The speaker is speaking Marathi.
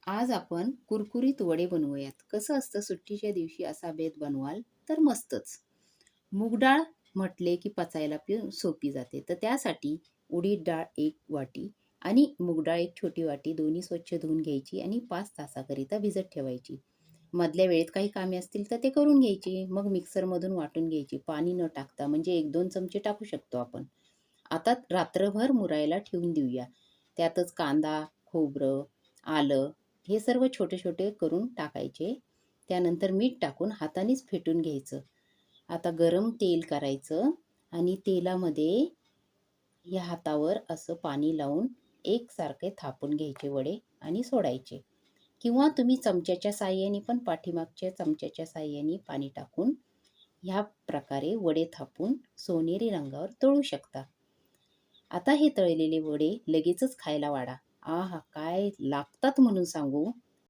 आज आपण कुरकुरीत वडे बनवूयात. कसं असतं सुट्टीच्या दिवशी असा बेत बनवाल तर मस्तच. मूग डाळ म्हटले की पचायला सोपी जाते. तर त्यासाठी उडीद डाळ 1 वाटी आणि मूग डाळ 1 छोटी वाटी दोन्ही स्वच्छ धुवून घ्यायची आणि 5 तासाकरिता भिजत ठेवायची. मधल्या वेळेत काही कामे असतील तर ते करून घ्यायची. मग मिक्सरमधून वाटून घ्यायची. पाणी न टाकता म्हणजे 1-2 चमचे टाकू शकतो आपण. आता रात्रभर मुरायला ठेवून देऊया. त्यातच कांदा, खोबरं, आलं हे सर्व छोटे-छोटे करून टाकायचे. त्यानंतर मीठ टाकून हातानेच फेटून घ्यायचं. आता गरम तेल करायचं आणि तेलामध्ये या हातावर असं पाणी लावून एकसारखे थापून घ्यायचे वडे आणि सोडायचे. किंवा तुम्ही चमच्याच्या साहाय्याने पण पाठीमागच्या चमच्याच्या साहाय्याने पाणी टाकून ह्या प्रकारे वडे थापून सोनेरी रंगावर तळू शकता. आता हे तळलेले वडे लगेचच खायला वाढा. आहा! काय लागतात म्हणून सांगू.